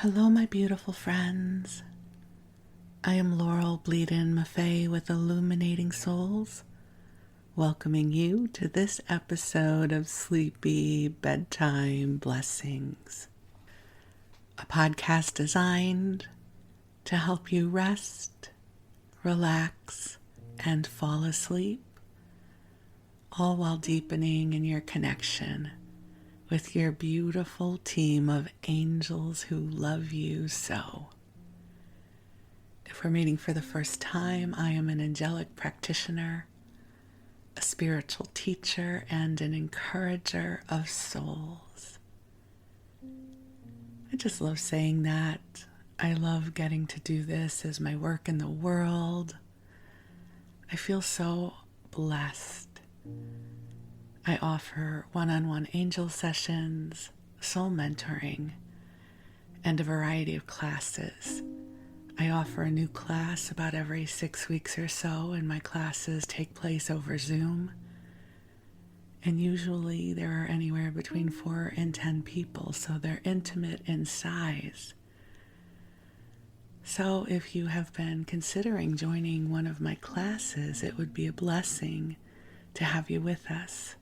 Hello, my beautiful friends. I am Laurel Bleadon-Maffei with Illuminating Souls, welcoming you to this episode of Sleepy Bedtime Blessings, a podcast designed to help you rest, relax, and fall asleep, all while deepening in your connection with your beautiful team of angels who love you so. If we're meeting for the first time, I am an angelic practitioner, a spiritual teacher, and an encourager of souls. I just love saying that. I love getting to do this as my work in the world. I feel so blessed. I offer one-on-one angel sessions, soul mentoring, and a variety of classes. I offer a new class about every 6 weeks or so, and my classes take place over Zoom. And usually there are anywhere between 4 and 10 people, so they're intimate in size. So if you have been considering joining one of my classes, it would be a blessing to have you with us.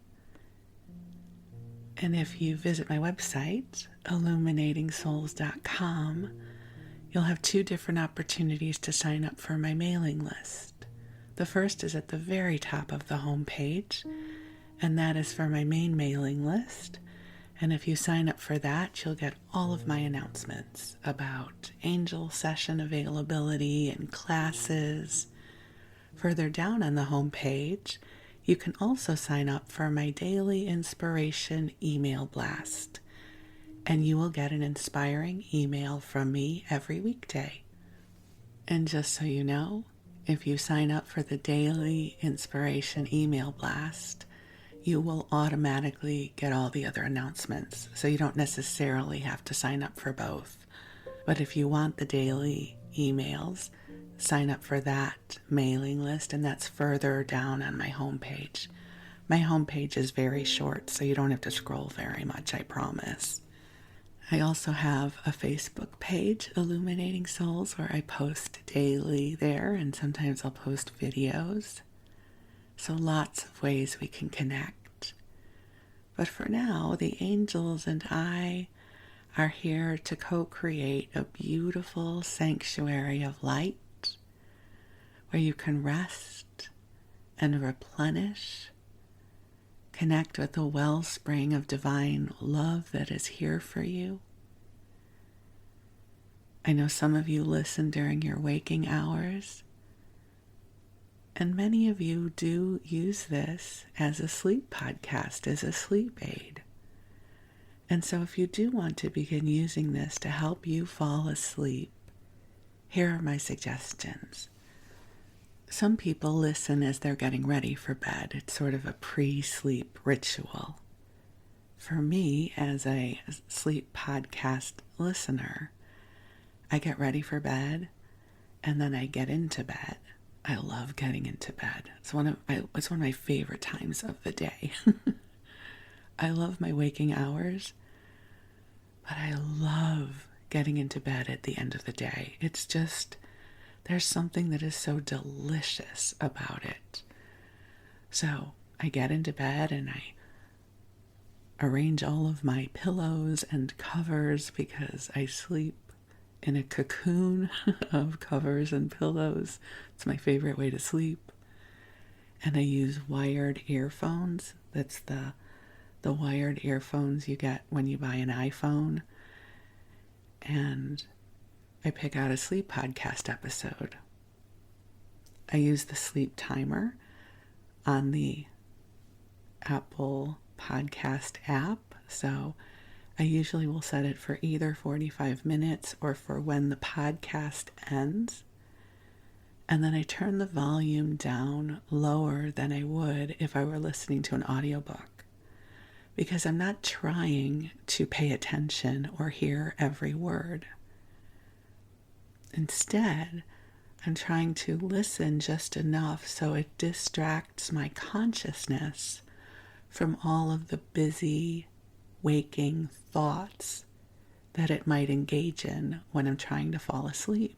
And if you visit my website, illuminatingsouls.com, you'll have 2 different opportunities to sign up for my mailing list. The first is at the very top of the homepage, and that is for my main mailing list. And if you sign up for that, you'll get all of my announcements about angel session availability and classes. Further down on the homepage, you can also sign up for my daily inspiration email blast, and you will get an inspiring email from me every weekday. And just so you know, if you sign up for the daily inspiration email blast, you will automatically get all the other announcements, so you don't necessarily have to sign up for both. But if you want the daily emails, sign up for that mailing list, and that's further down on my homepage. My homepage is very short, so you don't have to scroll very much, I promise. I also have a Facebook page, Illuminating Souls, where I post daily there, and sometimes I'll post videos. So lots of ways we can connect. But for now, the angels and I are here to co-create a beautiful sanctuary of light where you can rest and replenish, connect with the wellspring of divine love that is here for you. I know some of you listen during your waking hours, and many of you do use this as a sleep podcast, as a sleep aid. And so if you do want to begin using this to help you fall asleep, here are my suggestions. Some people listen as they're getting ready for bed. It's sort of a pre-sleep ritual. For me, as a sleep podcast listener, I get ready for bed and then I get into bed. I love getting into bed. It's one of my favorite times of the day. I love my waking hours, but I love getting into bed at the end of the day. It's just, there's something that is so delicious about it. So I get into bed and I arrange all of my pillows and covers because I sleep in a cocoon of covers and pillows. It's my favorite way to sleep. And I use wired earphones. That's the wired earphones you get when you buy an iPhone. And I pick out a sleep podcast episode. I use the sleep timer on the Apple Podcast app. So I usually will set it for either 45 minutes or for when the podcast ends. And then I turn the volume down lower than I would if I were listening to an audiobook, because I'm not trying to pay attention or hear every word. Instead, I'm trying to listen just enough so it distracts my consciousness from all of the busy, waking thoughts that it might engage in when I'm trying to fall asleep.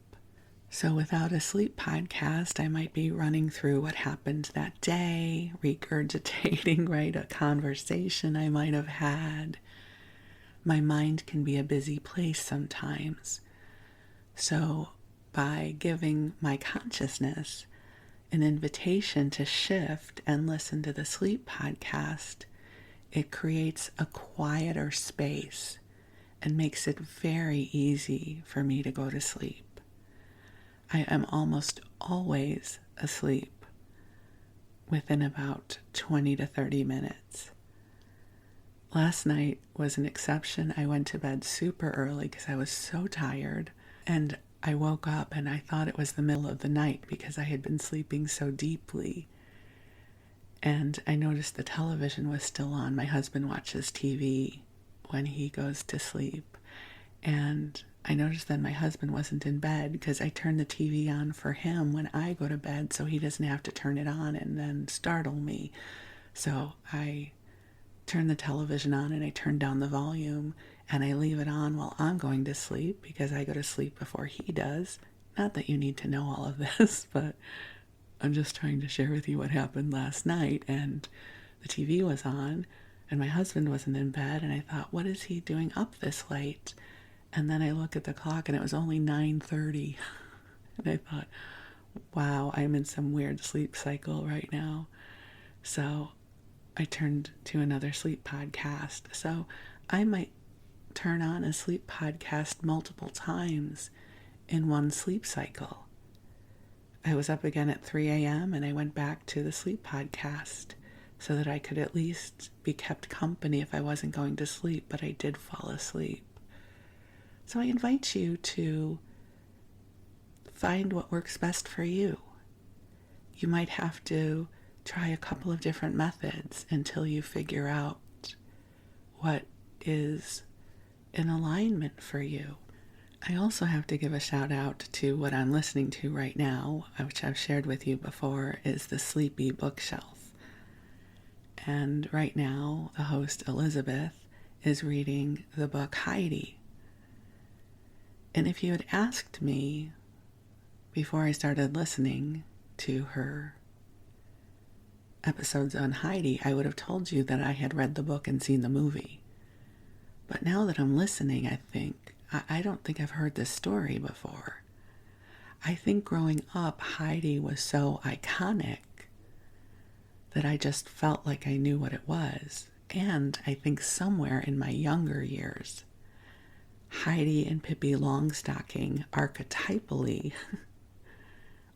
So without a sleep podcast, I might be running through what happened that day, regurgitating, right, a conversation I might have had. My mind can be a busy place sometimes. So by giving my consciousness an invitation to shift and listen to the sleep podcast, it creates a quieter space and makes it very easy for me to go to sleep. I am almost always asleep within about 20 to 30 minutes. Last night was an exception. I went to bed super early because I was so tired, and I woke up and I thought it was the middle of the night because I had been sleeping so deeply. And I noticed the television was still on. My husband watches TV when he goes to sleep. And I noticed that my husband wasn't in bed because I turned the TV on for him when I go to bed so he doesn't have to turn it on and then startle me. So I turn the television on and I turn down the volume and I leave it on while I'm going to sleep because I go to sleep before he does. Not that you need to know all of this, but I'm just trying to share with you what happened last night. And the TV was on and my husband wasn't in bed, and I thought, what is he doing up this late? And then I look at the clock and it was only 9:30. And I thought, wow, I'm in some weird sleep cycle right now. So I turned to another sleep podcast. So I might turn on a sleep podcast multiple times in one sleep cycle. I was up again at 3 a.m. and I went back to the sleep podcast so that I could at least be kept company if I wasn't going to sleep, but I did fall asleep. So I invite you to find what works best for you. You might have to try a couple of different methods until you figure out what is in alignment for you. I also have to give a shout out to what I'm listening to right now, which I've shared with you before, is the Sleepy bookshelf. And right now, the host, Elizabeth, is reading the book Heidi. And if you had asked me before I started listening to her episodes on Heidi, I would have told you that I had read the book and seen the movie. But now that I'm listening, I don't think I've heard this story before. I think growing up, Heidi was so iconic that I just felt like I knew what it was. And I think somewhere in my younger years, Heidi and Pippi Longstocking archetypally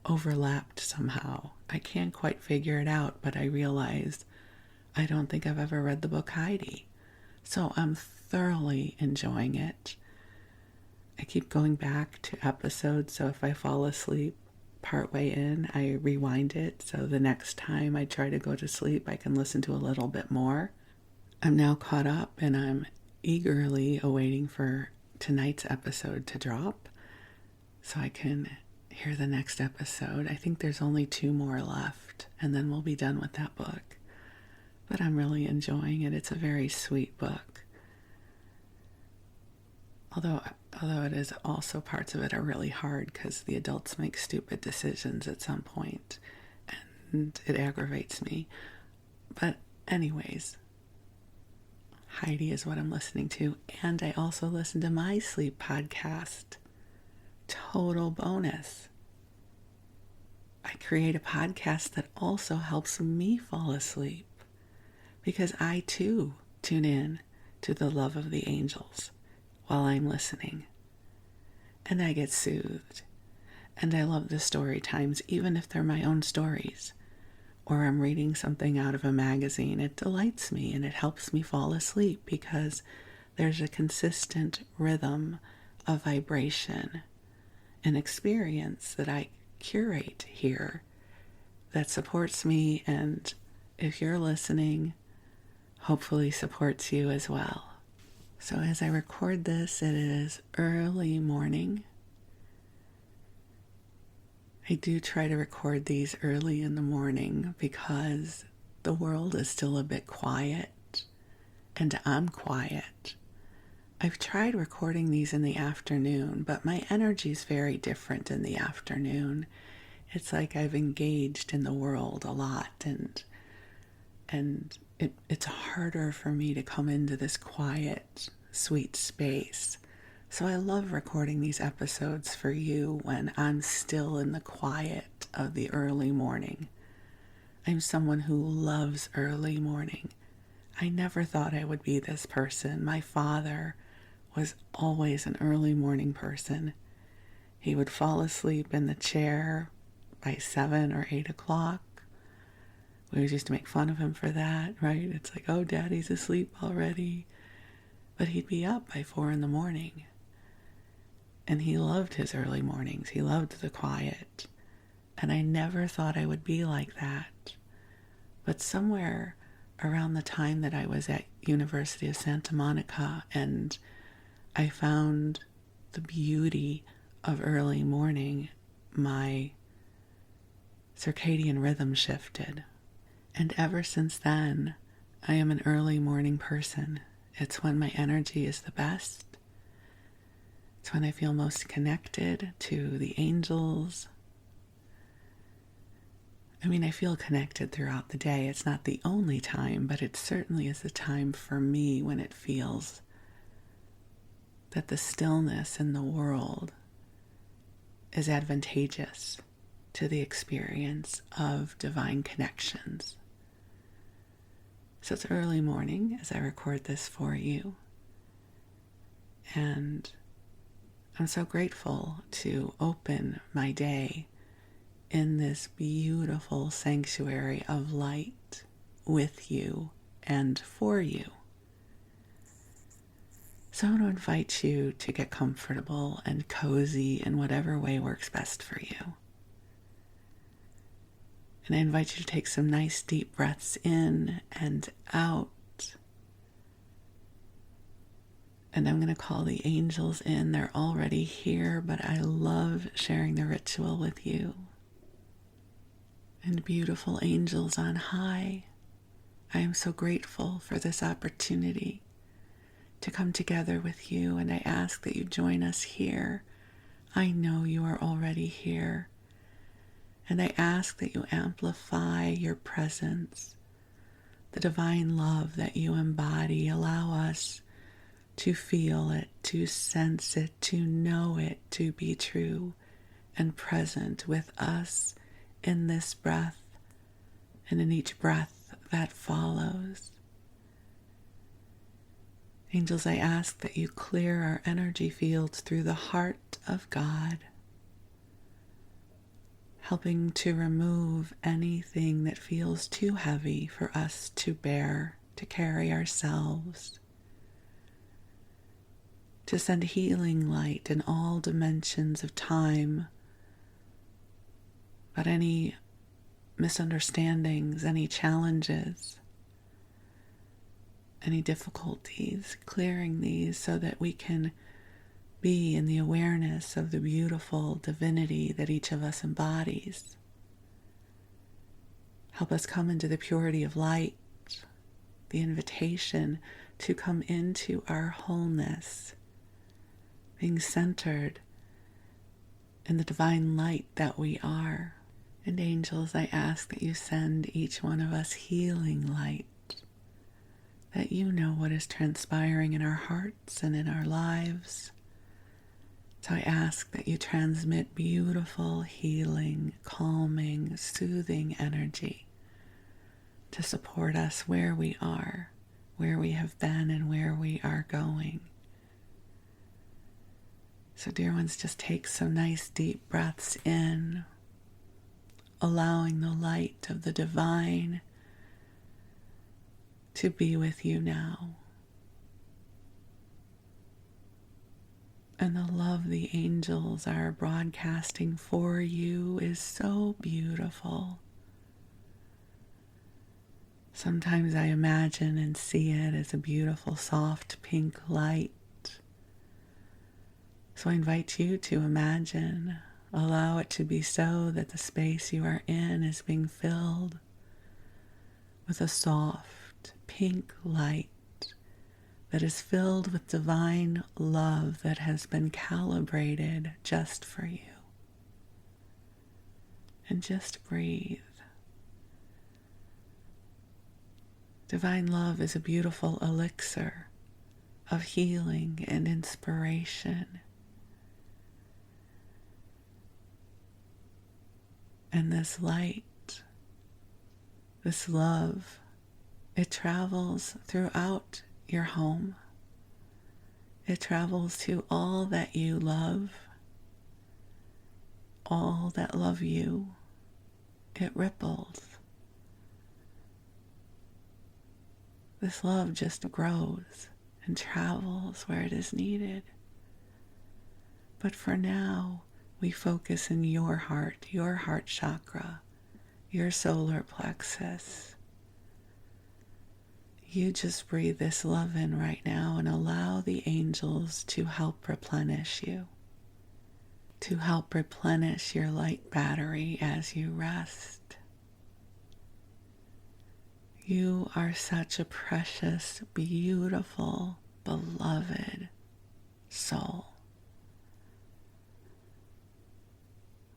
overlapped somehow. I can't quite figure it out, but I realized I don't think I've ever read the book Heidi. So I'm thoroughly enjoying it. I keep going back to episodes, so if I fall asleep partway in, I rewind it, so the next time I try to go to sleep, I can listen to a little bit more. I'm now caught up, and I'm eagerly awaiting for tonight's episode to drop so I can hear the next episode. I think there's only 2 more left, and then we'll be done with that book. But I'm really enjoying it. It's a very sweet book. Although it is also, parts of it are really hard because the adults make stupid decisions at some point, and it aggravates me. But anyways, Heidi is what I'm listening to, and I also listen to my sleep podcast. Total bonus. I create a podcast that also helps me fall asleep because I too tune in to the love of the angels while I'm listening. And I get soothed. And I love the story times, even if they're my own stories. Or I'm reading something out of a magazine. It delights me and it helps me fall asleep because there's a consistent rhythm of vibration and experience that I curate here that supports me, and if you're listening, hopefully supports you as well. So as I record this, it is early morning. I do try to record these early in the morning because the world is still a bit quiet, and I'm quiet. I've tried recording these in the afternoon, but my energy is very different in the afternoon. It's like I've engaged in the world a lot, and it's harder for me to come into this quiet, sweet space. So I love recording these episodes for you when I'm still in the quiet of the early morning. I'm someone who loves early morning. I never thought I would be this person. My father was always an early morning person. He would fall asleep in the chair by 7 or 8 o'clock. We always used to make fun of him for that, right? It's like, oh, Daddy's asleep already. But he'd be up by 4 in the morning. And he loved his early mornings. He loved the quiet. And I never thought I would be like that. But somewhere around the time that I was at University of Santa Monica and I found the beauty of early morning, my circadian rhythm shifted. And ever since then, I am an early morning person. It's when my energy is the best. It's when I feel most connected to the angels. I mean, I feel connected throughout the day. It's not the only time, but it certainly is the time for me when it feels that the stillness in the world is advantageous to the experience of divine connections. So it's early morning as I record this for you. And I'm so grateful to open my day in this beautiful sanctuary of light with you and for you. So I want to invite you to get comfortable and cozy in whatever way works best for you. And I invite you to take some nice deep breaths in and out. And I'm going to call the angels in. They're already here, but I love sharing the ritual with you. And beautiful angels on high, I am so grateful for this opportunity to come together with you, and I ask that you join us here. I know you are already here, and I ask that you amplify your presence, the divine love that you embody. Allow us to feel it, to sense it, to know it, to be true and present with us in this breath and in each breath that follows. Angels, I ask that you clear our energy fields through the heart of God, helping to remove anything that feels too heavy for us to bear, to carry ourselves, to send healing light in all dimensions of time. But any misunderstandings, any challenges, any difficulties, clearing these so that we can be in the awareness of the beautiful divinity that each of us embodies. Help us come into the purity of light, the invitation to come into our wholeness, being centered in the divine light that we are. And angels, I ask that you send each one of us healing light, that you know what is transpiring in our hearts and in our lives. So I ask that you transmit beautiful, healing, calming, soothing energy to support us where we are, where we have been, and where we are going. So dear ones, just take some nice deep breaths in, allowing the light of the divine to be with you now. And the love the angels are broadcasting for you is so beautiful. Sometimes I imagine and see it as a beautiful, soft pink light. So I invite you to imagine, allow it to be so that the space you are in is being filled with a soft pink light that is filled with divine love that has been calibrated just for you. And just breathe. Divine love is a beautiful elixir of healing and inspiration. And this light, this love, it travels throughout your home. It travels to all that you love, all that love you. It ripples. This love just grows and travels where it is needed. But for now, we focus in your heart chakra, your solar plexus. You just breathe this love in right now and allow the angels to help replenish you, to help replenish your light battery as you rest. You are such a precious, beautiful, beloved soul.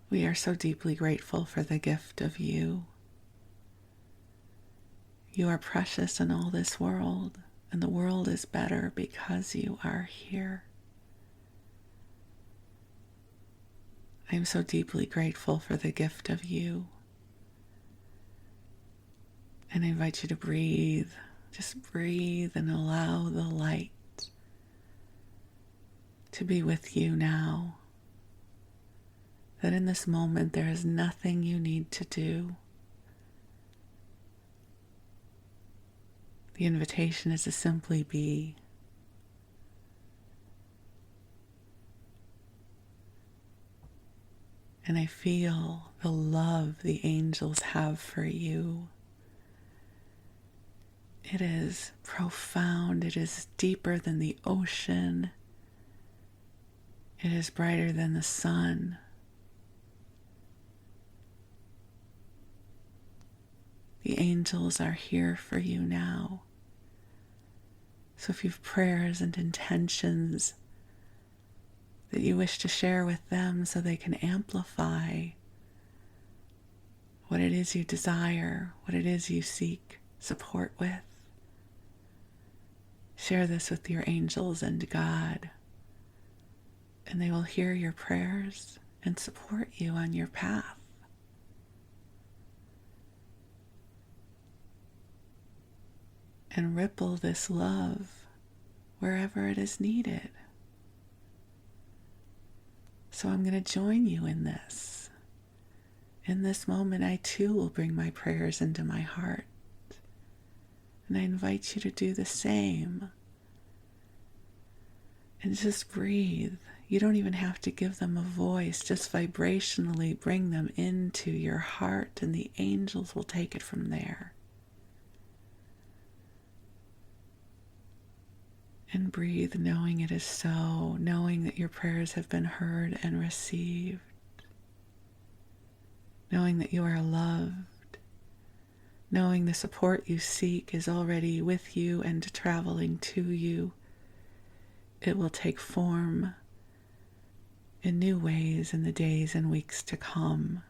We are so deeply grateful for the gift of you. You are precious in all this world, and the world is better because you are here. I am so deeply grateful for the gift of you. And I invite you to breathe. Just breathe and allow the light to be with you now. That in this moment there is nothing you need to do. The invitation is to simply be. And I feel the love the angels have for you. It is profound. It is deeper than the ocean. It is brighter than the sun. The angels are here for you now. So if you have prayers and intentions that you wish to share with them so they can amplify what it is you desire, what it is you seek support with, share this with your angels and God, and they will hear your prayers and support you on your path. And ripple this love wherever it is needed. So I'm going to join you in this. In this moment, I too will bring my prayers into my heart. And I invite you to do the same. And just breathe. You don't even have to give them a voice. Just vibrationally bring them into your heart, and the angels will take it from there. And breathe, knowing it is so, knowing that your prayers have been heard and received, knowing that you are loved, knowing the support you seek is already with you and traveling to you. It will take form in new ways in the days and weeks to come.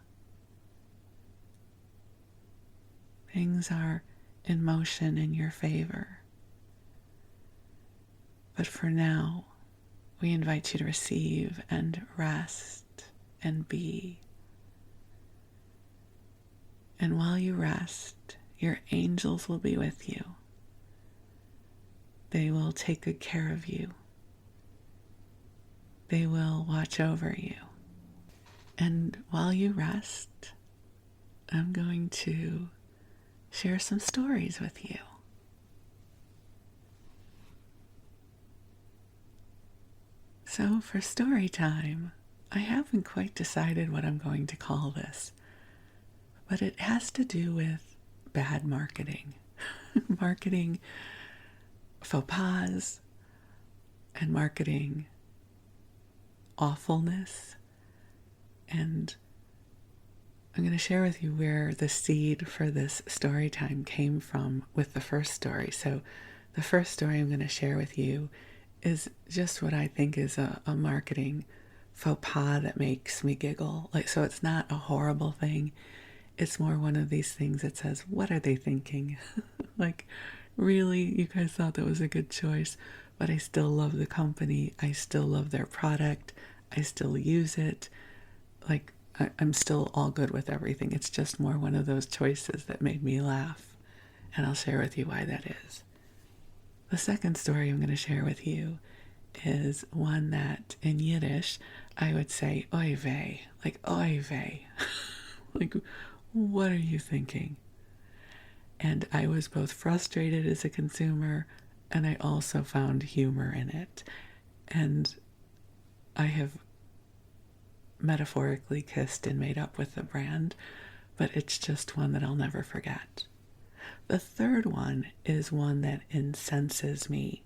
Things are in motion in your favor. But for now, we invite you to receive and rest and be. And while you rest, your angels will be with you. They will take good care of you. They will watch over you. And while you rest, I'm going to share some stories with you. So for story time, I haven't quite decided what I'm going to call this, but it has to do with bad marketing. Marketing faux pas and marketing awfulness. And I'm going to share with you where the seed for this story time came from with the first story. So The first story I'm going to share with you is just what I think is a marketing faux pas that makes me giggle. So it's not a horrible thing. It's more one of these things that says, what are they thinking? Really, you guys thought that was a good choice, but I still love the company. I still love their product. I still use it. I'm still all good with everything. It's just more one of those choices that made me laugh. And I'll share with you why that is. The second story I'm going to share with you is one that in Yiddish I would say oy vey, oy vey. What are you thinking? And I was both frustrated as a consumer, and I also found humor in it. And I have metaphorically kissed and made up with the brand, but it's just one that I'll never forget. The third one is one that incenses me.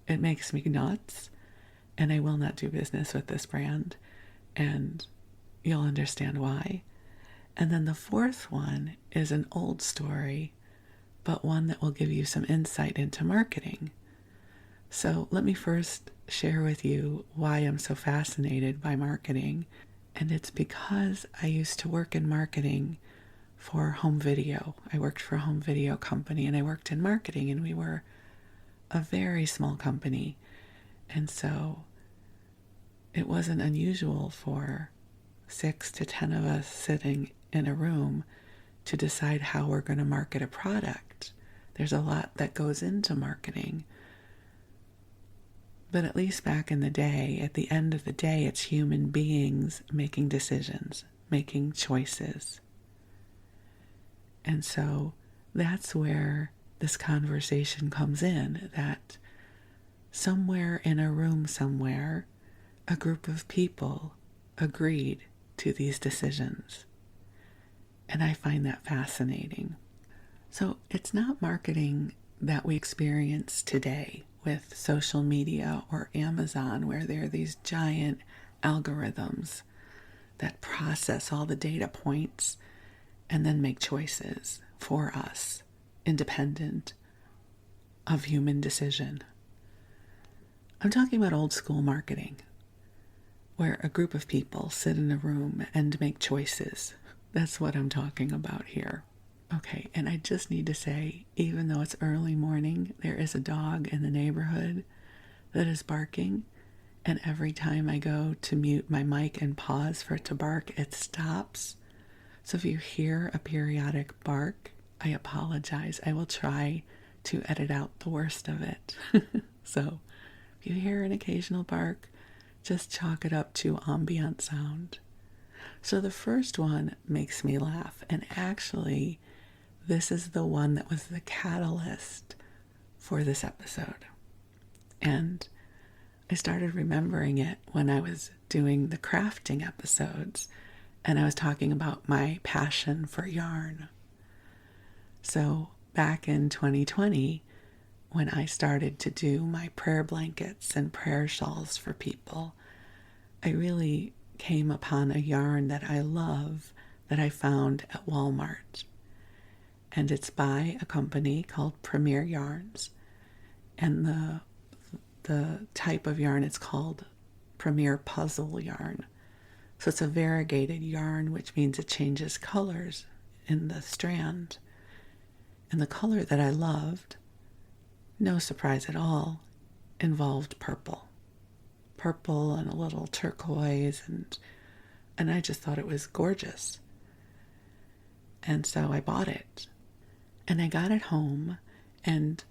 It makes me nuts, and I will not do business with this brand, and you'll understand why. And then the fourth one is an old story, but one that will give you some insight into marketing. So let me first share with you why I'm so fascinated by marketing. And it's because I used to work in marketing for home video. I worked for a home video company, and I worked in marketing, and we were a very small company. And so it wasn't unusual for 6 to 10 of us sitting in a room to decide how we're going to market a product. There's a lot that goes into marketing. But at least back in the day, at the end of the day, it's human beings making decisions, making choices. And so that's where this conversation comes in, that somewhere in a room somewhere, a group of people agreed to these decisions. And I find that fascinating. So it's not marketing that we experience today with social media or Amazon, where there are these giant algorithms that process all the data points and then make choices for us, independent of human decision. I'm talking about old school marketing, where a group of people sit in a room and make choices. That's what I'm talking about here. Okay, and I just need to say, even though it's early morning, there is a dog in the neighborhood that is barking, and every time I go to mute my mic and pause for it to bark, it stops. So if you hear a periodic bark, I apologize. I will try to edit out the worst of it. So if you hear an occasional bark, just chalk it up to ambient sound. So the first one makes me laugh, and actually, this is the one that was the catalyst for this episode. And I started remembering it when I was doing the crafting episodes, and I was talking about my passion for yarn. So back in 2020, when I started to do my prayer blankets and prayer shawls for people, I really came upon a yarn that I love that I found at Walmart. And it's by a company called Premier Yarns. And the type of yarn, it's called Premier Puzzle Yarn. So it's a variegated yarn, which means it changes colors in the strand. And the color that I loved, no surprise at all, involved purple. Purple and a little turquoise, and I just thought it was gorgeous. And so I bought it. And I got it home, and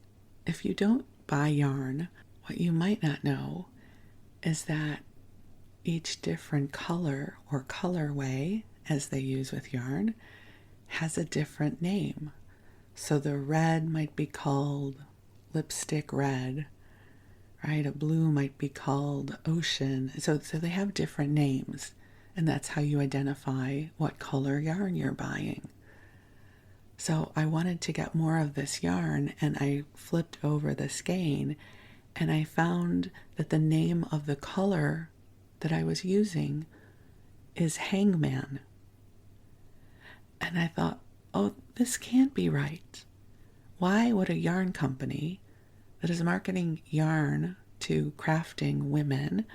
if you don't buy yarn, what you might not know is that each different color or colorway, as they use with yarn, has a different name. So the red might be called lipstick red, right? A blue might be called ocean. So they have different names, and that's how you identify what color yarn you're buying. So I wanted to get more of this yarn, and I flipped over the skein, and I found that the name of the color that I was using is Hangman. And I thought, oh, this can't be right. Why would a yarn company that is marketing yarn to crafting women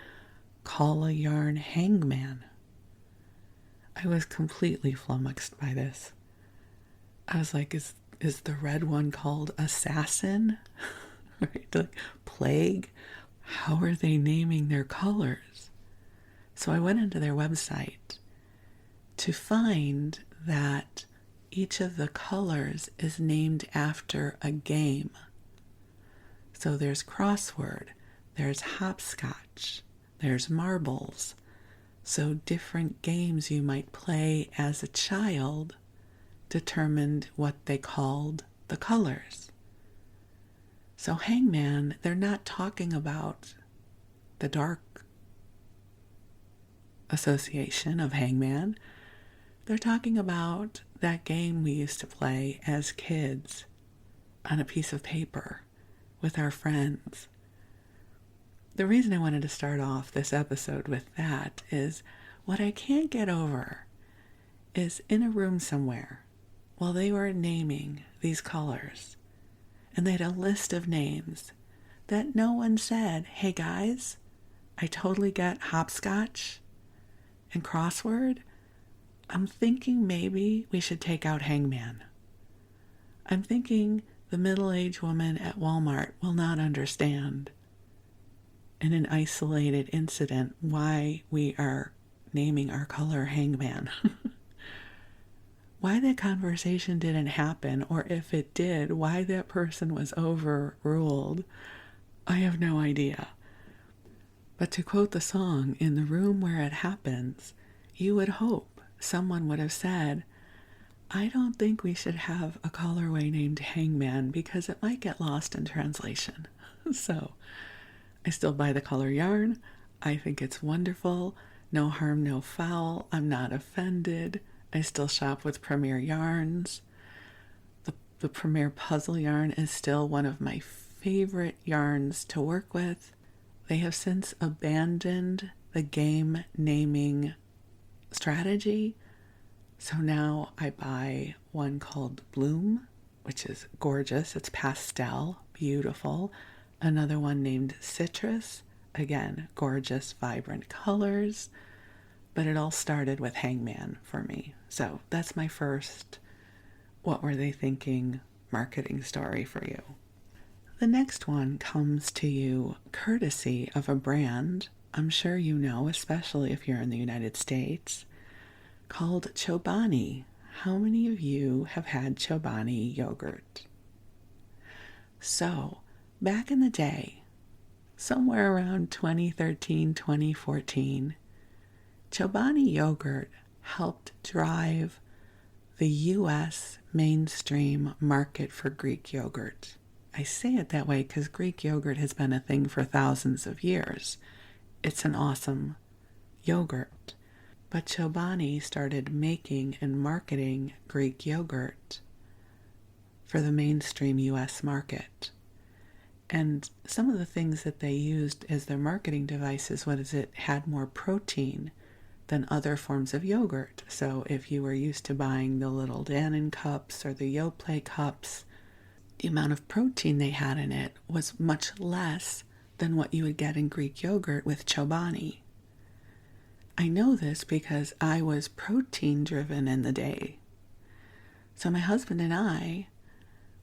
call a yarn hangman. I was completely flummoxed by this. I was like, is the red one called assassin? Right? Like plague? How are they naming their colors? So I went into their website to find that each of the colors is named after a game. So there's crossword, there's hopscotch, there's marbles. So different games you might play as a child determined what they called the colors. So hangman, they're not talking about the dark association of hangman. They're talking about that game we used to play as kids on a piece of paper with our friends. The reason I wanted to start off this episode with that is what I can't get over is in a room somewhere while they were naming these colors, and they had a list of names that no one said, hey guys, I totally get hopscotch and crossword. I'm thinking maybe we should take out hangman. I'm thinking the middle-aged woman at Walmart will not understand in an isolated incident why we are naming our color hangman. Why that conversation didn't happen, or if it did, why that person was overruled, I have no idea. But to quote the song, in the room where it happens, you would hope someone would have said, I don't think we should have a colorway named hangman because it might get lost in translation. So I still buy the color yarn. I think it's wonderful. No harm, no foul. I'm not offended. I still shop with Premier Yarns. The Premier Puzzle yarn is still one of my favorite yarns to work with. They have since abandoned the game naming strategy. So now I buy one called Bloom, which is gorgeous. It's pastel, beautiful. Another one named Citrus, again, gorgeous, vibrant colors. But it all started with Hangman for me. So that's my first what were they thinking marketing story for you. The next one comes to you courtesy of a brand I'm sure you know, especially if you're in the United States, called Chobani. How many of you have had Chobani yogurt? So, back in the day, somewhere around 2013, 2014, Chobani yogurt helped drive the U.S. mainstream market for Greek yogurt. I say it that way because Greek yogurt has been a thing for thousands of years. It's an awesome yogurt. But Chobani started making and marketing Greek yogurt for the mainstream U.S. market. And some of the things that they used as their marketing devices was it had more protein than other forms of yogurt. So if you were used to buying the little Dannon cups or the Yoplait cups, the amount of protein they had in it was much less than what you would get in Greek yogurt with Chobani. I know this because I was protein driven in the day. So my husband and I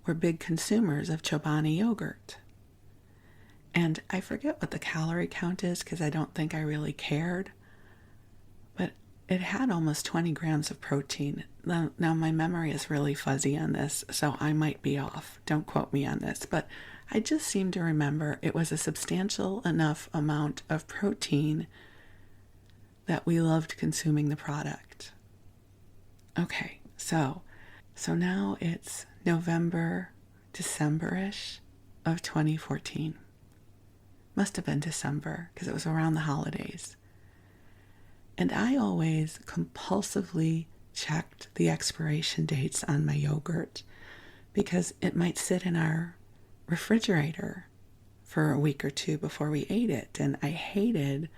were big consumers of Chobani yogurt. And I forget what the calorie count is because I don't think I really cared. But it had almost 20 grams of protein. Now my memory is really fuzzy on this, so I might be off. Don't quote me on this. But I just seem to remember it was a substantial enough amount of protein that we loved consuming the product. Okay, so now it's November, December-ish of 2014. Must have been December because it was around the holidays. And I always compulsively checked the expiration dates on my yogurt because it might sit in our refrigerator for a week or two before we ate it. And I hated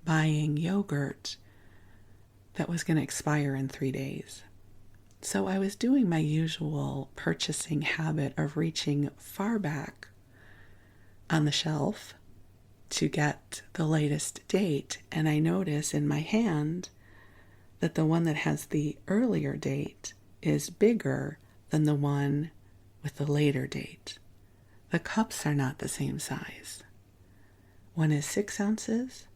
buying yogurt that was going to expire in 3 days. So I was doing my usual purchasing habit of reaching far back on the shelf to get the latest date, and I notice in my hand that the one that has the earlier date is bigger than the one with the later date. The cups are not the same size. One is 6 ounces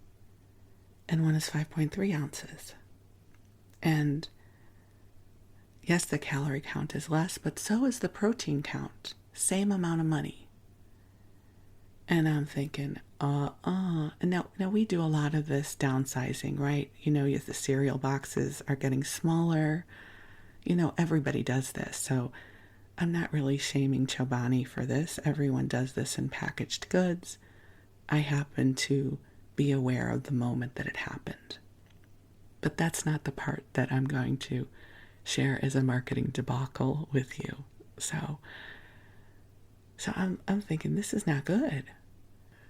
and one is 5.3 ounces. And yes, the calorie count is less, but so is the protein count. Same amount of money. And I'm thinking, And now we do a lot of this downsizing, right? The cereal boxes are getting smaller. Everybody does this. So I'm not really shaming Chobani for this. Everyone does this in packaged goods. I happen to be aware of the moment that it happened. But that's not the part that I'm going to share as a marketing debacle with you. So I'm thinking this is not good.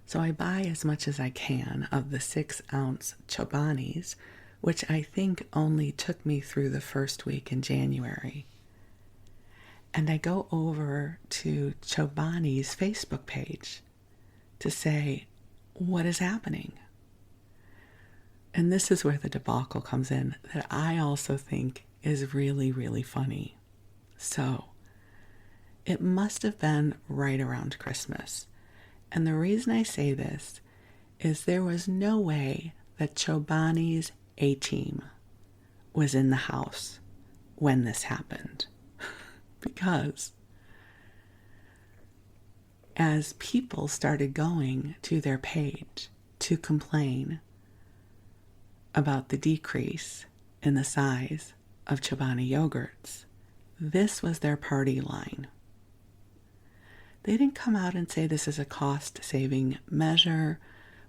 So I buy as much as I can of the 6-ounce Chobanis, which I think only took me through the first week in January. And I go over to Chobani's Facebook page to say, what is happening? And this is where the debacle comes in that I also think is really, really funny. So it must have been right around Christmas. And the reason I say this is there was no way that Chobani's A-team was in the house when this happened. Because as people started going to their page to complain about the decrease in the size of Chobani yogurts, this was their party line. They didn't come out and say this is a cost-saving measure.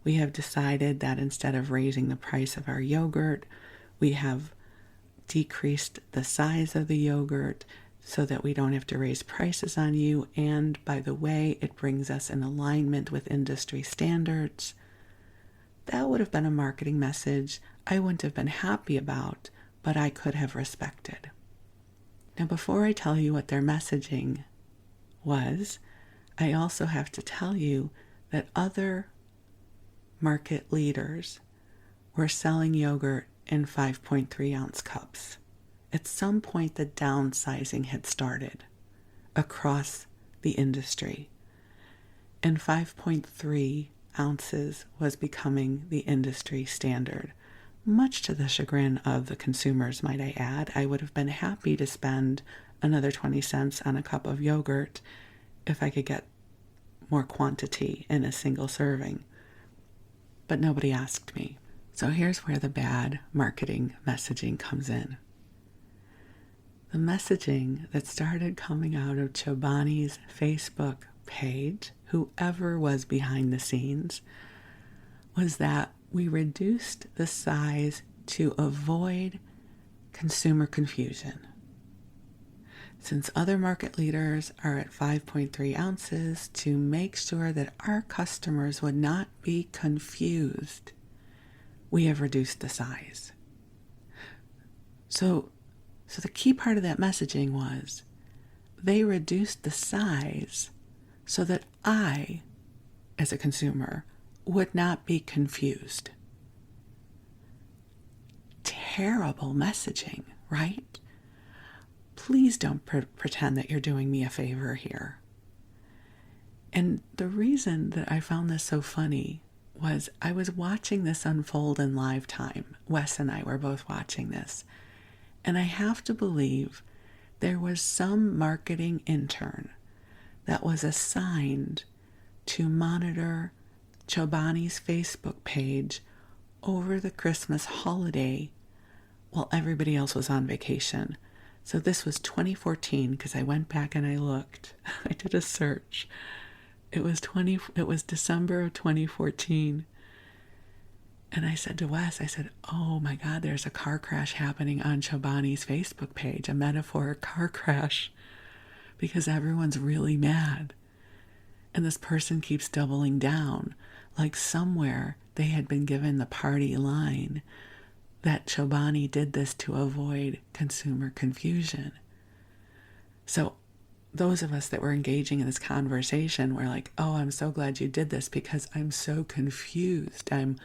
We have decided that instead of raising the price of our yogurt, we have decreased the size of the yogurt so that we don't have to raise prices on you. And by the way, it brings us in alignment with industry standards. That would have been a marketing message I wouldn't have been happy about, but I could have respected. Now, before I tell you what their messaging was, I also have to tell you that other market leaders were selling yogurt in 5.3 ounce cups. At some point, the downsizing had started across the industry, and 5.3 ounces was becoming the industry standard. Much to the chagrin of the consumers, might I add. I would have been happy to spend another 20 cents on a cup of yogurt if I could get more quantity in a single serving. But nobody asked me. So here's where the bad marketing messaging comes in. The messaging that started coming out of Chobani's Facebook page, whoever was behind the scenes, was that we reduced the size to avoid consumer confusion. Since other market leaders are at 5.3 ounces, to make sure that our customers would not be confused, we have reduced the size. So the key part of that messaging was they reduced the size so that I, as a consumer, would not be confused. Terrible messaging, right? Please don't pretend that you're doing me a favor here. And the reason that I found this so funny was I was watching this unfold in live time. Wes and I were both watching this. And I have to believe there was some marketing intern that was assigned to monitor Chobani's Facebook page over the Christmas holiday while everybody else was on vacation. So this was 2014, because I went back and I looked. I did a search. It was December of 2014. And I said to Wes, oh my God, there's a car crash happening on Chobani's Facebook page, a metaphoric car crash, because everyone's really mad. And this person keeps doubling down, like somewhere they had been given the party line that Chobani did this to avoid consumer confusion. So those of us that were engaging in this conversation were like, oh, I'm so glad you did this because I'm so confused. I'm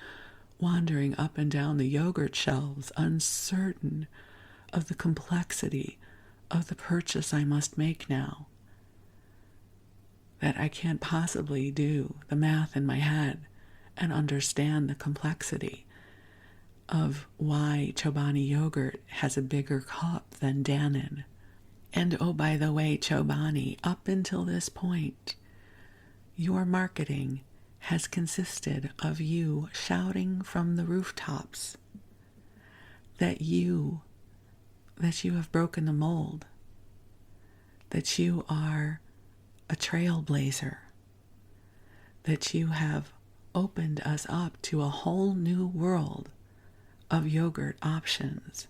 wandering up and down the yogurt shelves, uncertain of the complexity of the purchase I must make now. That I can't possibly do the math in my head and understand the complexity of why Chobani yogurt has a bigger cup than Dannon. And oh, by the way, Chobani, up until this point, your marketing has consisted of you shouting from the rooftops that you have broken the mold, that you are a trailblazer, that you have opened us up to a whole new world of yogurt options.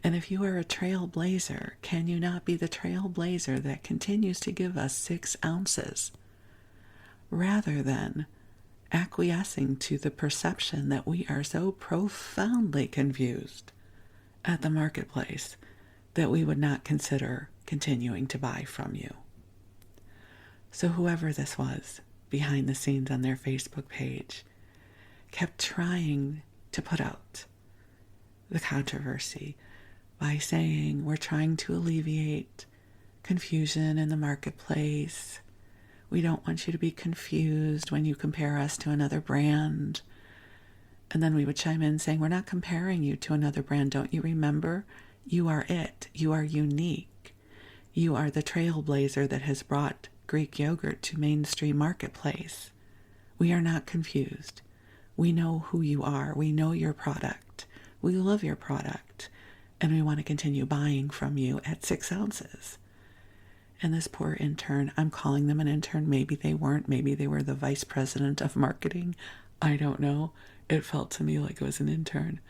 And if you are a trailblazer, can you not be the trailblazer that continues to give us 6 ounces rather than acquiescing to the perception that we are so profoundly confused at the marketplace that we would not consider continuing to buy from you? So whoever this was behind the scenes on their Facebook page kept trying to put out the controversy by saying, we're trying to alleviate confusion in the marketplace. We don't want you to be confused when you compare us to another brand. And then we would chime in saying, we're not comparing you to another brand. Don't you remember? You are it. You are unique. You are the trailblazer that has brought Greek yogurt to mainstream marketplace. We are not confused. We know who you are. We know your product. We love your product. And we want to continue buying from you at 6 ounces. And this poor intern, I'm calling them an intern. Maybe they weren't. Maybe they were the vice president of marketing. I don't know. It felt to me like it was an intern.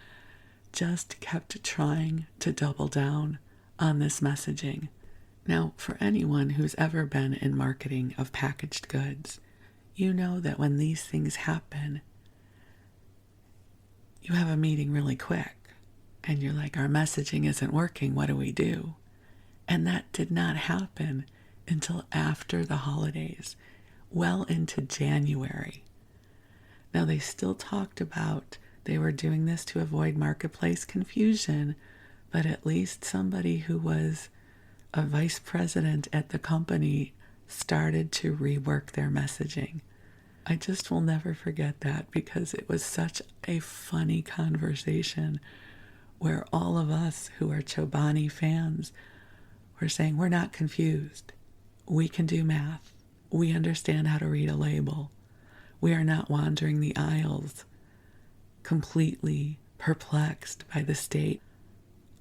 Just kept trying to double down on this messaging. Now, for anyone who's ever been in marketing of packaged goods, you know that when these things happen, you have a meeting really quick. And you're like, our messaging isn't working. What do we do? And that did not happen until after the holidays, well into January. Now, they still talked about they were doing this to avoid marketplace confusion, but at least somebody who was a vice president at the company started to rework their messaging. I just will never forget that because it was such a funny conversation where all of us who are Chobani fans were saying, we're not confused. We can do math. We understand how to read a label. We are not wandering the aisles, completely perplexed by the state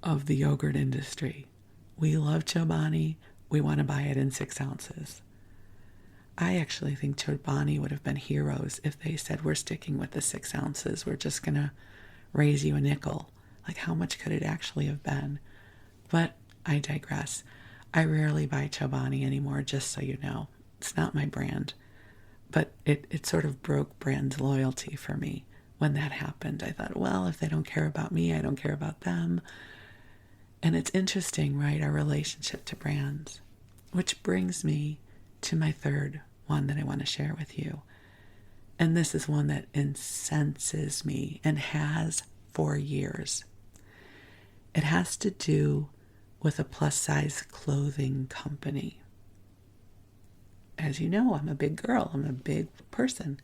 of the yogurt industry. We love Chobani. We want to buy it in 6 ounces. I actually think Chobani would have been heroes if they said, we're sticking with the 6 ounces. We're just going to raise you a nickel. Like, how much could it actually have been? But I digress. I rarely buy Chobani anymore, just so you know. It's not my brand. But it sort of broke brand loyalty for me when that happened. I thought, well, if they don't care about me, I don't care about them. And it's interesting, right, our relationship to brands. Which brings me to my third one that I want to share with you. And this is one that incenses me and has for years. It has to do with a plus-size clothing company. As you know, I'm a big girl. I'm a big person.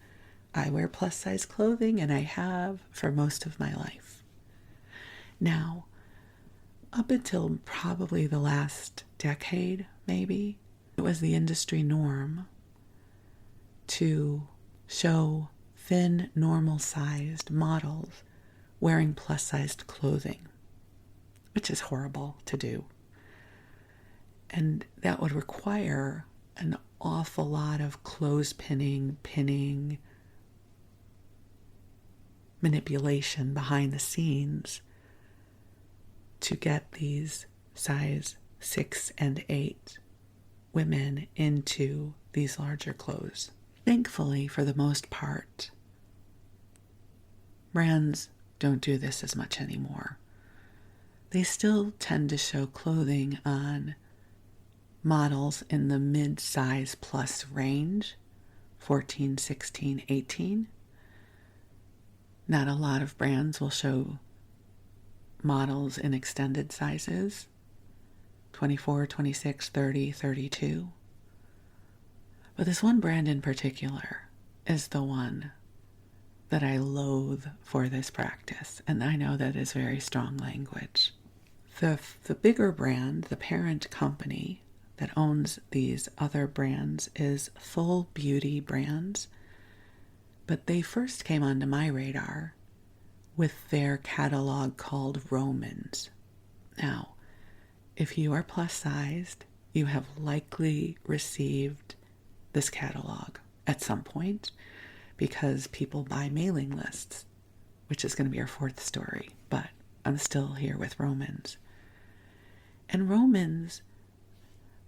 I wear plus-size clothing, and I have for most of my life. Now, up until probably the last decade, maybe, it was the industry norm to show thin, normal-sized models wearing plus-sized clothing, which is horrible to do. And that would require an awful lot of clothespinning, pinning, manipulation behind the scenes to get these size 6 and 8 women into these larger clothes. Thankfully, for the most part, brands don't do this as much anymore. They still tend to show clothing on models in the mid-size plus range, 14, 16, 18. Not a lot of brands will show models in extended sizes, 24, 26, 30, 32. But this one brand in particular is the one that I loathe for this practice. And I know that is very strong language. The bigger brand, the parent company that owns these other brands, is Full Beauty Brands. But they first came onto my radar with their catalog called Romans. Now, if you are plus sized, you have likely received this catalog at some point because people buy mailing lists, which is going to be our fourth story, but I'm still here with Romans. And Romans,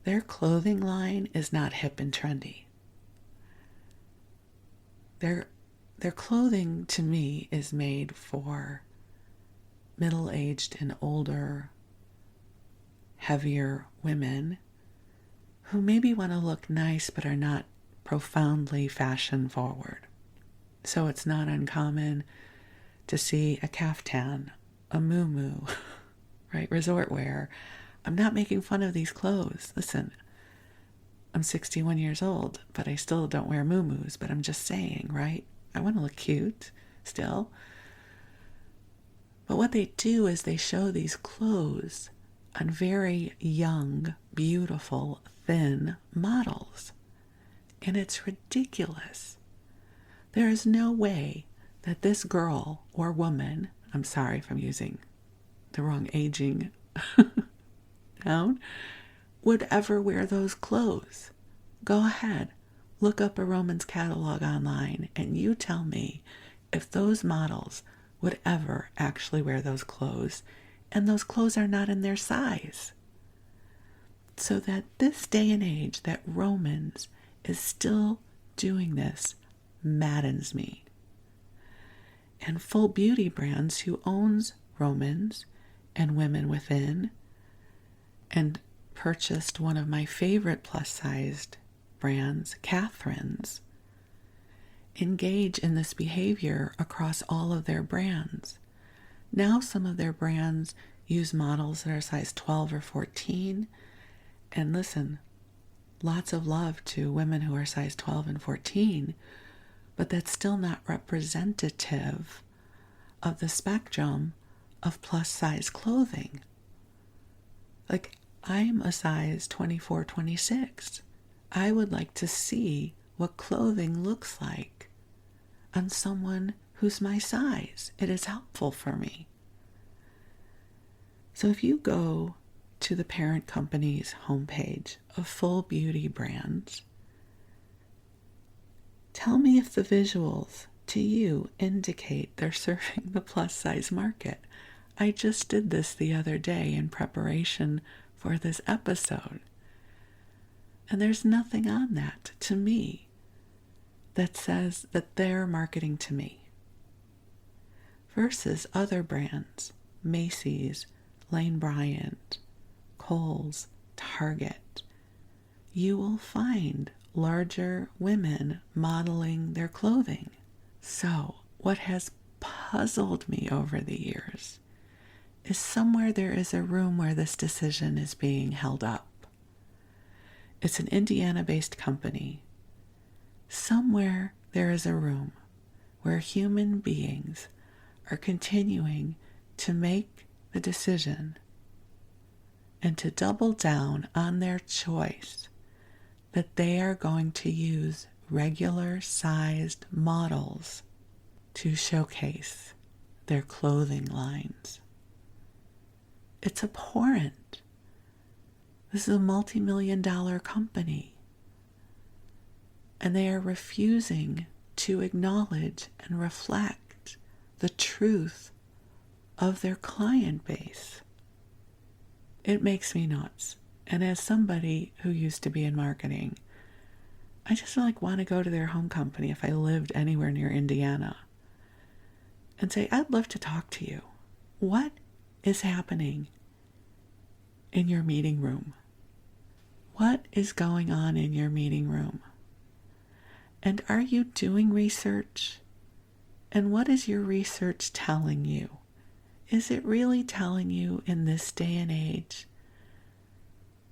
their clothing line is not hip and trendy. Their clothing, to me, is made for middle-aged and older, heavier women who maybe want to look nice but are not profoundly fashion forward. So it's not uncommon to see a caftan, a muumuu, right? Resort wear. I'm not making fun of these clothes. Listen, I'm 61 years old, but I still don't wear muumuus, but I'm just saying, right? I want to look cute still. But what they do is they show these clothes on very young, beautiful, thin models. And it's ridiculous. There is no way that this girl or woman, I'm sorry if I'm using the wrong aging noun, would ever wear those clothes. Go ahead, look up a Romans catalog online and you tell me if those models would ever actually wear those clothes, and those clothes are not in their size. So that this day and age that Romans is still doing this maddens me. And Full Beauty Brands, who owns Romans and Women Within, and purchased one of my favorite plus-sized brands, Catherine's, engage in this behavior across all of their brands. Now some of their brands use models that are size 12 or 14. And listen, lots of love to women who are size 12 and 14, but that's still not representative of the spectrum of plus size clothing. Like, I'm a size 24, 26. I would like to see what clothing looks like on someone who's my size. It is helpful for me. So if you go to the parent company's homepage of Full Beauty Brands, tell me if the visuals to you indicate they're serving the plus size market. I just did this the other day in preparation for this episode. And there's nothing on that to me that says that they're marketing to me. Versus other brands, Macy's, Lane Bryant, Kohl's, Target. You will find larger women modeling their clothing. So, what has puzzled me over the years is somewhere there is a room where this decision is being held up. It's an Indiana-based company. Somewhere there is a room where human beings are continuing to make the decision and to double down on their choice that they are going to use regular-sized models to showcase their clothing lines. It's abhorrent. This is a multi-million-dollar company, and they are refusing to acknowledge and reflect the truth of their client base. It makes me nuts. And as somebody who used to be in marketing, I just want to go to their home company if I lived anywhere near Indiana and say, I'd love to talk to you. What is happening in your meeting room? What is going on in your meeting room? And are you doing research? And what is your research telling you? Is it really telling you in this day and age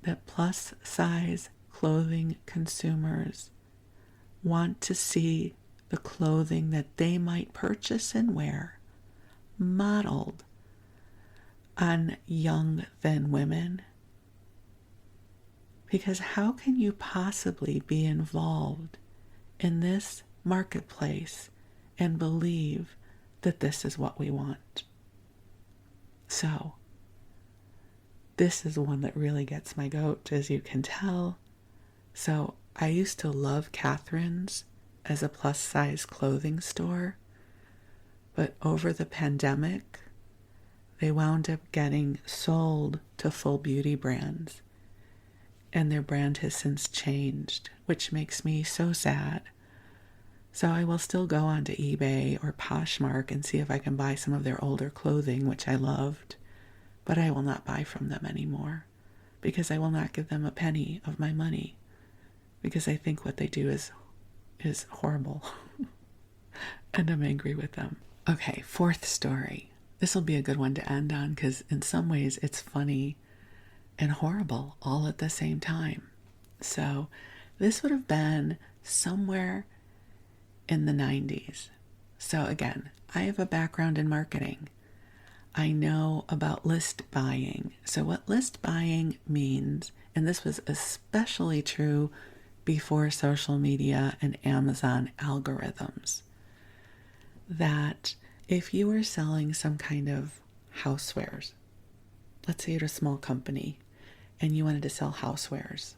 that plus size clothing consumers want to see the clothing that they might purchase and wear modeled on young, thin women? Because how can you possibly be involved in this marketplace and believe that this is what we want? So, this is one that really gets my goat, as you can tell. So, I used to love Catherine's as a plus size clothing store, but over the pandemic, they wound up getting sold to full beauty brands, and their brand has since changed, which makes me so sad. So I will still go onto eBay or Poshmark and see if I can buy some of their older clothing, which I loved, but I will not buy from them anymore because I will not give them a penny of my money because I think what they do is horrible and I'm angry with them. Okay, fourth story. This will be a good one to end on because in some ways it's funny and horrible all at the same time. So this would have been somewhere in the 90s. So again, I have a background in marketing. I know about list buying. So what list buying means, and this was especially true before social media and Amazon algorithms, that if you were selling some kind of housewares, let's say you're a small company and you wanted to sell housewares,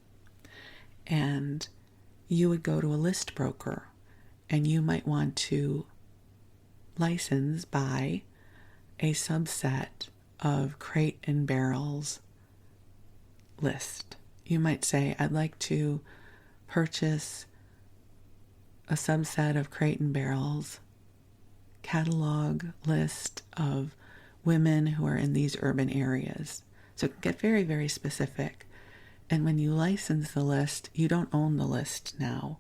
and you would go to a list broker and you might want to license, buy a subset of Crate and Barrel's list. You might say, I'd like to purchase a subset of Crate and Barrel's catalog list of women who are in these urban areas. So it can get very, very specific. And when you license the list, you don't own the list now.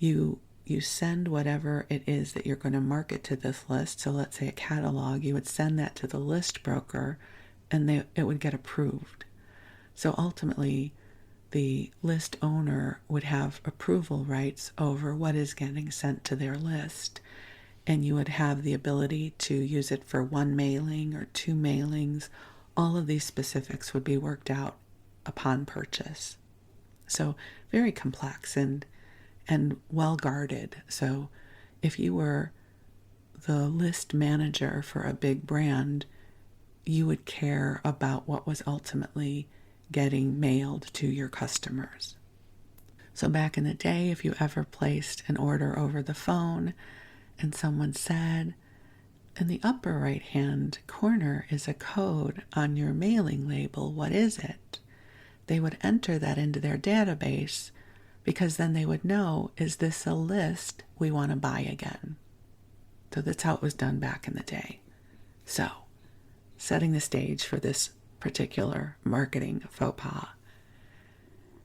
You send whatever it is that you're going to market to this list. So let's say a catalog, you would send that to the list broker and it would get approved. So ultimately, the list owner would have approval rights over what is getting sent to their list. And you would have the ability to use it for one mailing or two mailings. All of these specifics would be worked out upon purchase. So very complex and well guarded. So if you were the list manager for a big brand, you would care about what was ultimately getting mailed to your customers. So back in the day, if you ever placed an order over the phone and someone said, in the upper right hand corner is a code on your mailing label, what is it? They would enter that into their database because then they would know, is this a list we want to buy again? So that's how it was done back in the day. So, setting the stage for this particular marketing faux pas,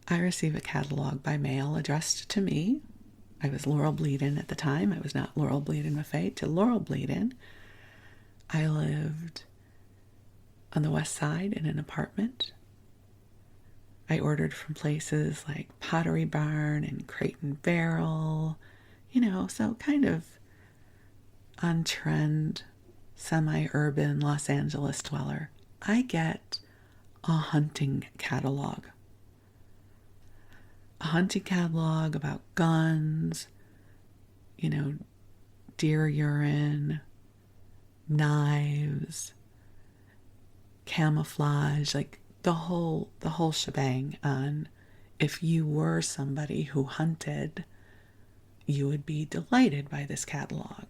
I received a catalog by mail addressed to me. I was Laurel Bleadon at the time. I was not Laurel Bleadon-Maffei to Laurel Bleadon. I lived on the west side in an apartment. I ordered from places like Pottery Barn and Crate and Barrel, so kind of on trend, semi-urban Los Angeles dweller. I get a hunting catalog. A hunting catalog about guns, deer urine, knives, camouflage, like the whole shebang on if you were somebody who hunted, you would be delighted by this catalog.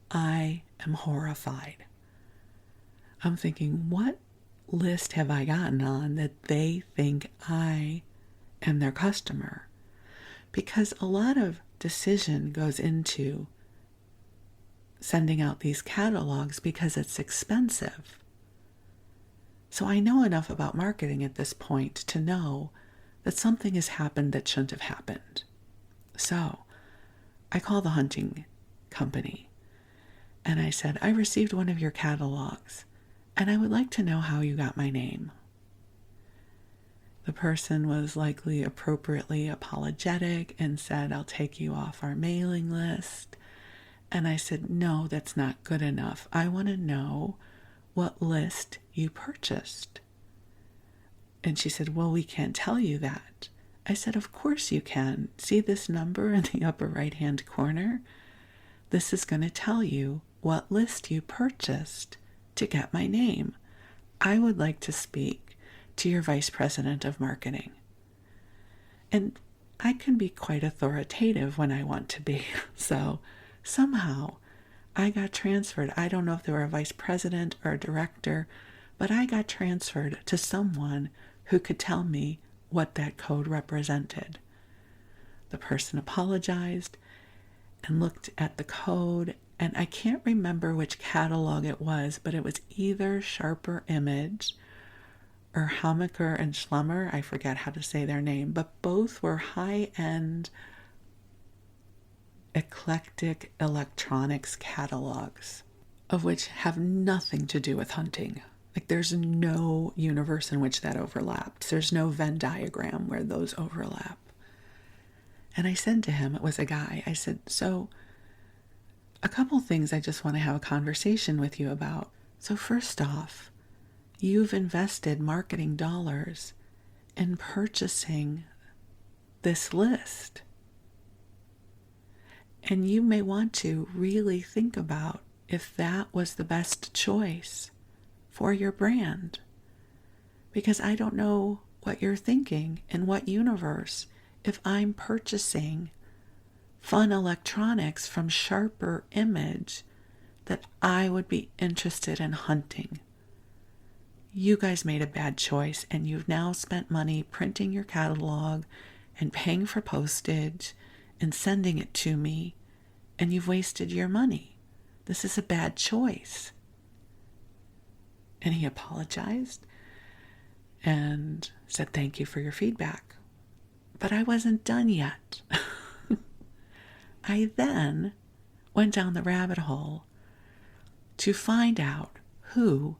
I am horrified. I'm thinking, what list have I gotten on that they think I am their customer? Because a lot of decision goes into sending out these catalogs because it's expensive. So I know enough about marketing at this point to know that something has happened that shouldn't have happened. So I call the hunting company and I said, I received one of your catalogs and I would like to know how you got my name. The person was likely appropriately apologetic and said, I'll take you off our mailing list. And I said, no, that's not good enough. I want to know what list you purchased. And she said, well, we can't tell you that. I said, of course you can. See this number in the upper right-hand corner? This is going to tell you what list you purchased to get my name. I would like to speak to your vice president of marketing. And I can be quite authoritative when I want to be. So somehow I got transferred. I don't know if they were a vice president or a director, but I got transferred to someone who could tell me what that code represented. The person apologized and looked at the code, and I can't remember which catalog it was, but it was either Sharper Image or Hammacher and Schlemmer. I forget how to say their name, but both were high-end eclectic electronics catalogs, of which have nothing to do with hunting. Like, there's no universe in which that overlapped. There's no Venn diagram where those overlap. And I said to him, it was a guy, I said, so a couple things I just want to have a conversation with you about. So first off, you've invested marketing dollars in purchasing this list. And you may want to really think about if that was the best choice for your brand. Because I don't know what you're thinking, in what universe, if I'm purchasing fun electronics from Sharper Image, that I would be interested in hunting. You guys made a bad choice, and you've now spent money printing your catalog and paying for postage and sending it to me, and you've wasted your money. This is a bad choice. And he apologized and said, thank you for your feedback. But I wasn't done yet. I then went down the rabbit hole to find out who,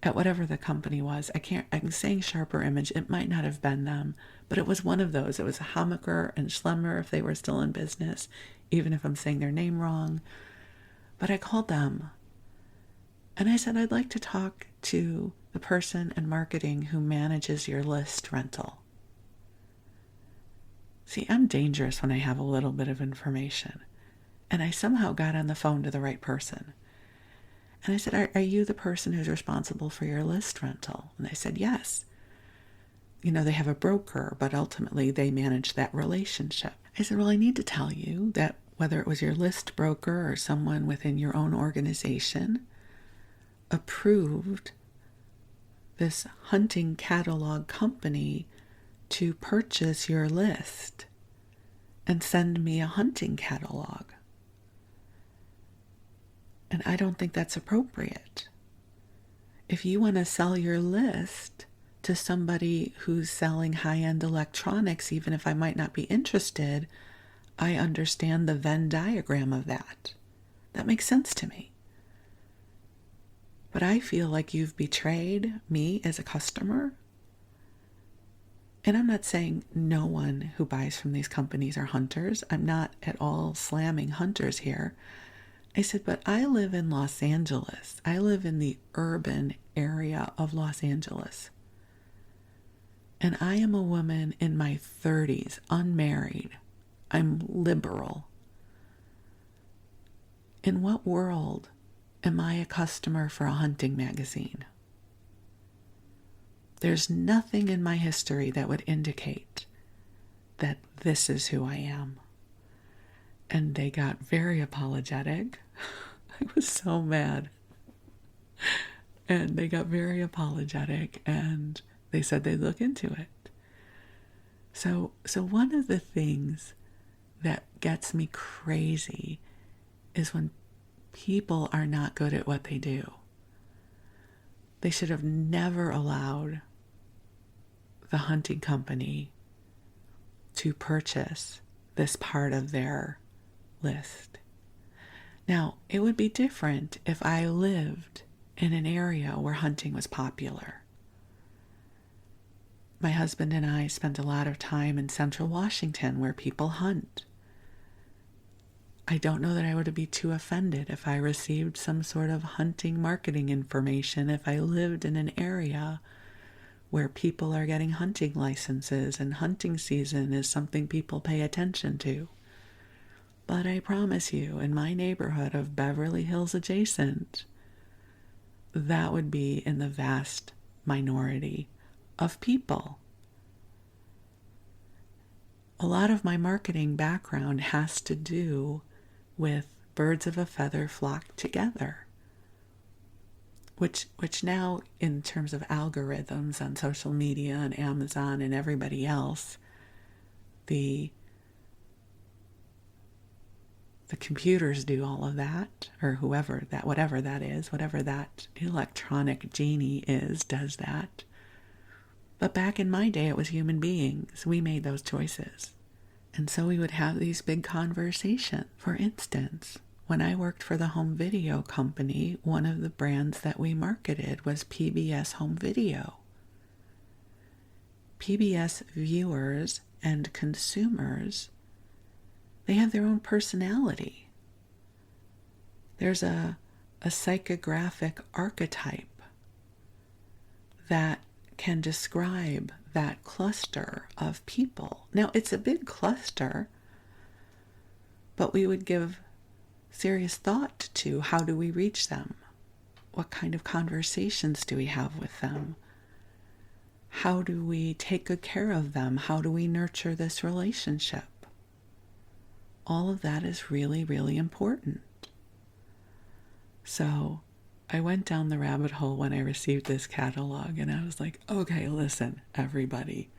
at whatever the company was, I'm saying Sharper Image, it might not have been them, but it was one of those. It was Hammacher and Schlemmer if they were still in business, even if I'm saying their name wrong. But I called them and I said, I'd like to talk to the person in marketing who manages your list rental. See, I'm dangerous when I have a little bit of information. And I somehow got on the phone to the right person. And I said, are you the person who's responsible for your list rental? And they said, yes. You know, they have a broker, but ultimately they manage that relationship. I said, well, I need to tell you that whether it was your list broker or someone within your own organization approved this hunting catalog company to purchase your list and send me a hunting catalog. And I don't think that's appropriate. If you want to sell your list to somebody who's selling high-end electronics, even if I might not be interested, I understand the Venn diagram of that. That makes sense to me. But I feel like you've betrayed me as a customer. And I'm not saying no one who buys from these companies are hunters. I'm not at all slamming hunters here. I said, but I live in Los Angeles. I live in the urban area of Los Angeles. And I am a woman in my 30s, unmarried. I'm liberal. In what world am I a customer for a hunting magazine? There's nothing in my history that would indicate that this is who I am. And they got very apologetic. I was so mad. And they got very apologetic and they said they'd look into it. So one of the things that gets me crazy is when people are not good at what they do. They should have never allowed the hunting company to purchase this part of their list. Now, it would be different if I lived in an area where hunting was popular. My husband and I spent a lot of time in central Washington where people hunt. I don't know that I would be too offended if I received some sort of hunting marketing information if I lived in an area where people are getting hunting licenses and hunting season is something people pay attention to. But I promise you, in my neighborhood of Beverly Hills adjacent, that would be in the vast minority of people. A lot of my marketing background has to do with birds of a feather flock together, which now, in terms of algorithms on social media and Amazon and everybody else, the computers do all of that, or whatever that electronic genie is, does that. But back in my day, it was human beings. We made those choices. And so we would have these big conversations. For instance, when I worked for the home video company, one of the brands that we marketed was PBS Home Video. PBS viewers and consumers, they have their own personality. There's a psychographic archetype that can describe that cluster of people. Now, it's a big cluster, but we would give serious thought to how do we reach them? What kind of conversations do we have with them? How do we take good care of them? How do we nurture this relationship? All of that is really, really important. So I went down the rabbit hole when I received this catalog, and I was like, okay, listen, everybody.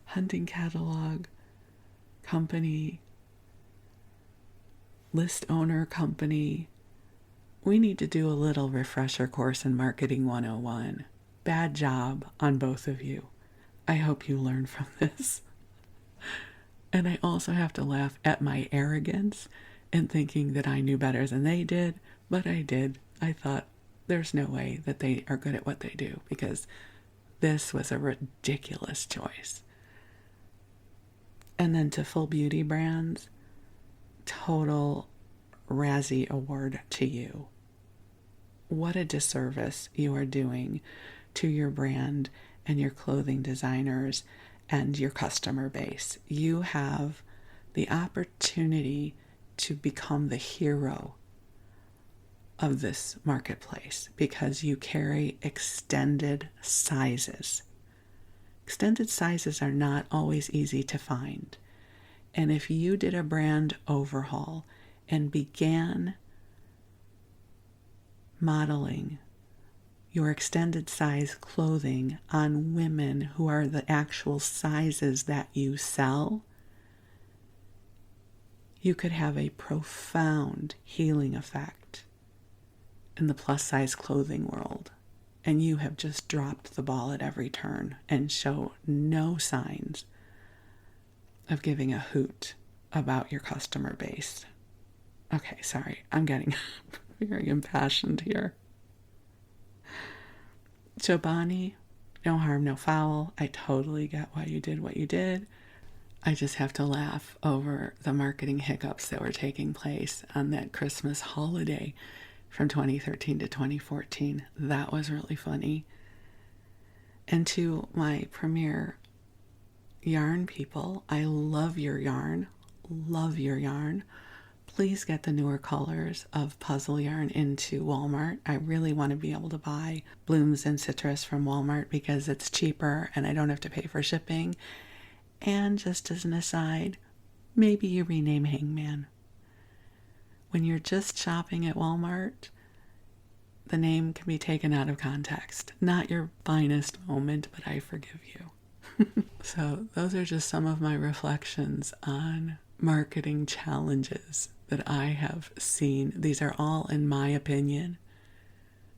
Hunting catalog, company, list owner company. We need to do a little refresher course in Marketing 101. Bad job on both of you. I hope you learn from this. And I also have to laugh at my arrogance and thinking that I knew better than they did, but I did. I thought, there's no way that they are good at what they do, because this was a ridiculous choice. And then to Full Beauty Brands, total Razzie Award to you. What a disservice you are doing to your brand and your clothing designers and your customer base. You have the opportunity to become the hero of this marketplace because you carry extended sizes. Extended sizes are not always easy to find. And if you did a brand overhaul and began modeling your extended size clothing on women who are the actual sizes that you sell, you could have a profound healing effect in the plus size clothing world. And you have just dropped the ball at every turn and show no signs of giving a hoot about your customer base. Okay, sorry, I'm getting very impassioned here. Chobani, no harm, no foul. I totally get why you did what you did. I just have to laugh over the marketing hiccups that were taking place on that Christmas holiday from 2013 to 2014. That was really funny. And to my premier yarn people, I love your yarn. Love your yarn. Please get the newer colors of puzzle yarn into Walmart. I really want to be able to buy blooms and citrus from Walmart because it's cheaper and I don't have to pay for shipping. And just as an aside, maybe you rename Hangman. When you're just shopping at Walmart, the name can be taken out of context. Not your finest moment, but I forgive you. So those are just some of my reflections on marketing challenges that I have seen. These are all in my opinion.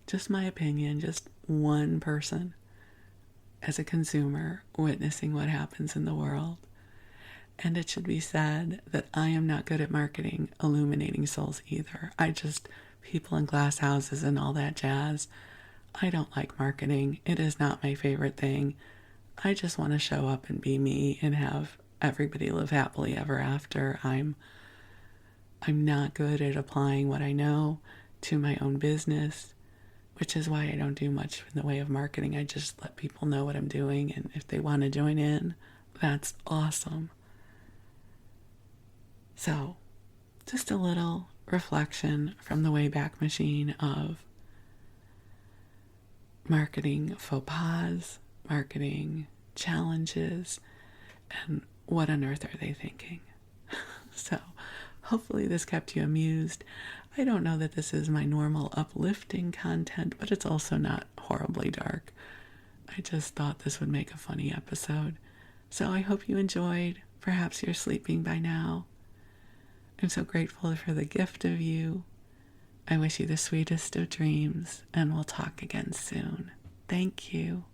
Just my opinion, just one person as a consumer witnessing what happens in the world. And it should be said that I am not good at marketing illuminating souls either. People in glass houses and all that jazz, I don't like marketing. It is not my favorite thing. I just want to show up and be me and have everybody live happily ever after. I'm not good at applying what I know to my own business, which is why I don't do much in the way of marketing. I just let people know what I'm doing, and if they want to join in, that's awesome. So, just a little reflection from the Wayback Machine of marketing faux pas, marketing challenges, and what on earth are they thinking? So, hopefully this kept you amused. I don't know that this is my normal uplifting content, but it's also not horribly dark. I just thought this would make a funny episode. So I hope you enjoyed. Perhaps you're sleeping by now. I'm so grateful for the gift of you. I wish you the sweetest of dreams, and we'll talk again soon. Thank you.